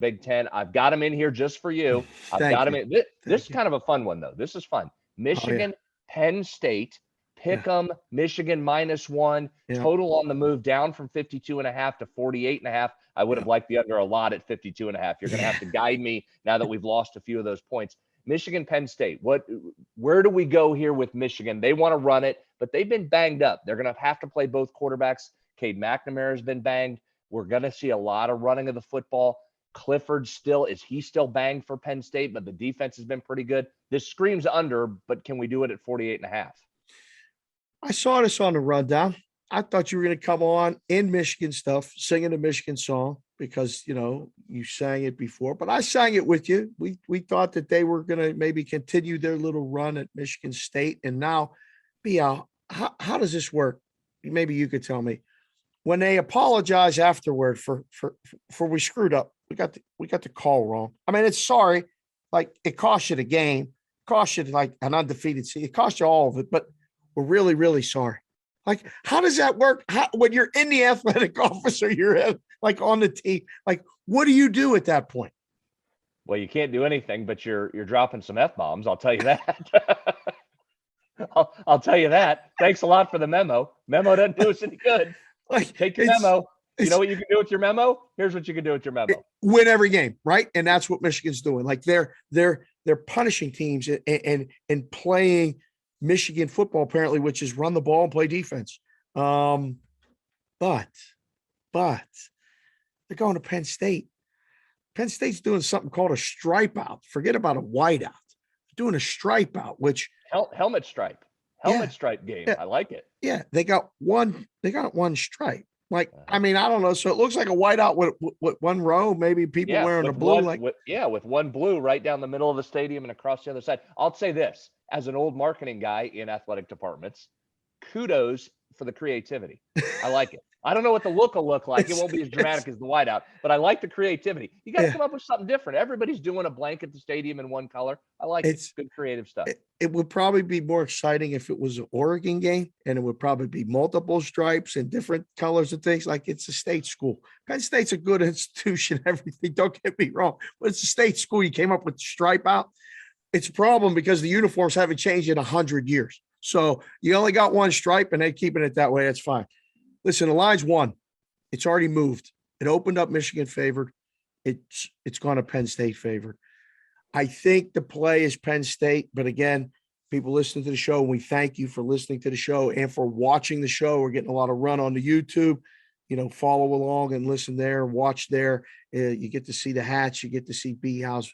Big Ten. I've got them in here just for you. I've Thank got them you. in. This is Thank you. kind of a fun one, though. This is fun. Oh yeah. Michigan, Penn State, Yeah. pick 'em, Michigan -1, Yeah. total on the move down from 52.5 to 48.5. I would Yeah. have liked the under a lot at 52.5. You're going to Yeah. have to guide me now that we've lost a few of those points. Michigan, Penn State. Where do we go here with Michigan? They want to run it, but they've been banged up. They're going to have to play both quarterbacks. Cade McNamara has been banged. We're going to see a lot of running of the football. Clifford is he still banged for Penn State, but the defense has been pretty good. This screams under, but can we do it at 48.5? I saw this on the rundown. I thought you were going to come on in Michigan stuff, singing the Michigan song because, you sang it before, but I sang it with you. We thought that they were going to maybe continue their little run at Michigan State. And now, how does this work? Maybe you could tell me. When they apologize afterward for we screwed up, we got the call wrong. I mean, it's sorry, like it cost you the game, cost you like an undefeated season, it cost you all of it, but we're really, really sorry. Like, how does that work? When you're in the athletic office or you're like on the team, like, what do you do at that point? Well, you can't do anything, but you're dropping some F-bombs. I'll tell you that. I'll tell you that. Thanks a lot for the memo. Memo doesn't do us any good. Like, take your memo. You know what you can do with your memo? Here's what you can do with your memo. Win every game, right? And that's what Michigan's doing. Like they're punishing teams and playing Michigan football, apparently, which is run the ball and play defense. But they're going to Penn State. Penn State's doing something called a stripe out. Forget about a white out. They're doing a stripe out, which helmet stripe. Stripe game. Yeah. I like it. Yeah, they got one stripe. Like, I mean, I don't know. So it looks like a whiteout with one row, maybe people wearing a blue. With one blue right down the middle of the stadium and across the other side. I'll say this, as an old marketing guy in athletic departments, kudos for the creativity. I like it. I don't know what the look will look like. It won't be as dramatic as the whiteout, but I like the creativity. You got to come up with something different. Everybody's doing a blank at the stadium in one color. I like it. It's good creative stuff. It would probably be more exciting if it was an Oregon game, and it would probably be multiple stripes and different colors and things. Like, it's a state school. Penn State's a good institution, everything. Don't get me wrong, but it's a state school. You came up with stripe out. It's a problem because the uniforms haven't changed in 100 years. So you only got one stripe and they're keeping it that way. That's fine. Listen, the line's won. It's already moved. It opened up Michigan favored. It's gone to Penn State favored. I think the play is Penn State, but again, people listening to the show, we thank you for listening to the show and for watching the show. We're getting a lot of run on the YouTube. Follow along and listen there, watch there. You get to see the hats, you get to see B House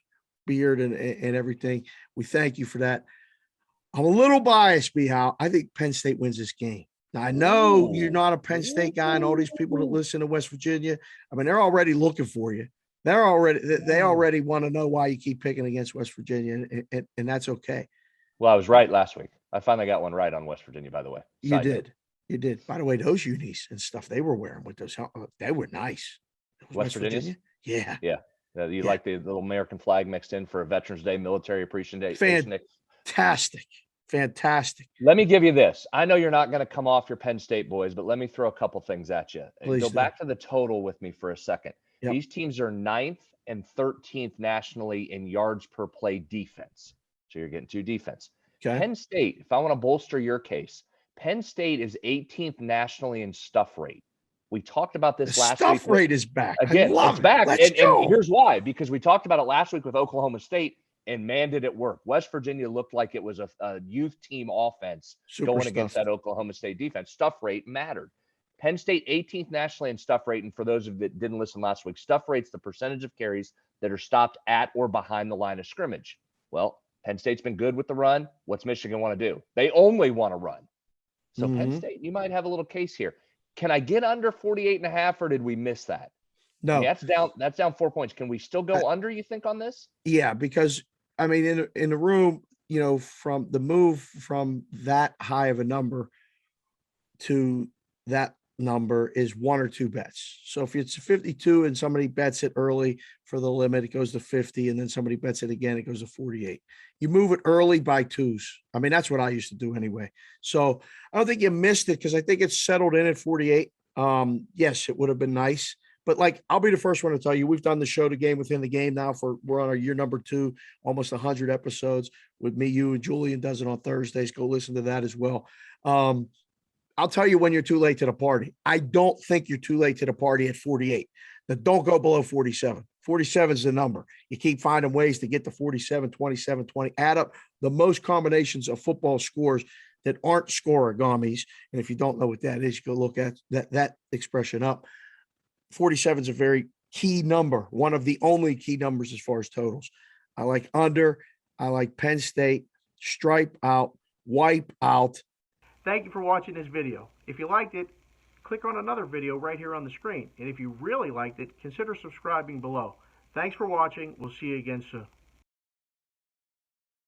beard and everything. We thank you for that. I'm a little biased, B Howe. I think Penn State wins this game. Now, I know you're not a Penn State guy, and all these people that listen to West Virginia, I mean, they're already looking for you. They already want to know why you keep picking against West Virginia, and that's okay. Well, I was right last week. I finally got one right on West Virginia, by the way. You did. By the way, those unis and stuff they were wearing with those, they were nice. West Virginia? Yeah. Yeah. You like the little American flag mixed in for a Veterans Day, Military Appreciation Day. Fantastic. Let me give you this. I know you're not going to come off your Penn State boys, but let me throw a couple things at you. Go back to the total with me for a second. Yep. These teams are 9th and 13th nationally in yards per play defense. So you're getting 2 defense. Okay. Penn State, if I want to bolster your case, Penn State is 18th nationally in stuff rate. We talked about this last week. Stuff rate is back. Again, it's back. And here's why. Because we talked about it last week with Oklahoma State. And man, did it work. West Virginia looked like it was a youth team offense going against that Oklahoma State defense. Stuff rate mattered. Penn State 18th nationally in stuff rate. And for those of you that didn't listen last week, stuff rate's the percentage of carries that are stopped at or behind the line of scrimmage. Well, Penn State's been good with the run. What's Michigan want to do? They only want to run. So Penn State, you might have a little case here. Can I get under 48.5 or did we miss that? No. That's down 4 points. Can we still go under, you think, on this? Yeah, because I mean, in the room, from the move from that high of a number to that number is 1 or 2 bets. So if it's 52 and somebody bets it early for the limit, it goes to 50, and then somebody bets it again, it goes to 48. You move it early by 2s. I mean, that's what I used to do anyway. So I don't think you missed it because I think it's settled in at 48. Yes, it would have been nice, But like, I'll be the first one to tell you, we've done the show, The Game Within the Game now we're on our year number 2, almost 100 episodes with me, you, and Julian does it on Thursdays. Go listen to that as well. I'll tell you when you're too late to the party. I don't think you're too late to the party at 48. Now, don't go below 47. 47 is the number. You keep finding ways to get to 47, 27, 20. Add up the most combinations of football scores that aren't scoregamis. And if you don't know what that is, you go look at that expression up. 47 is a very key number, one of the only key numbers as far as totals. I like under. I like Penn State, stripe out, wipe out. Thank you for watching this video. If you liked it, click on another video right here on the screen. And if you really liked it, consider subscribing below. Thanks for watching. We'll see you again soon.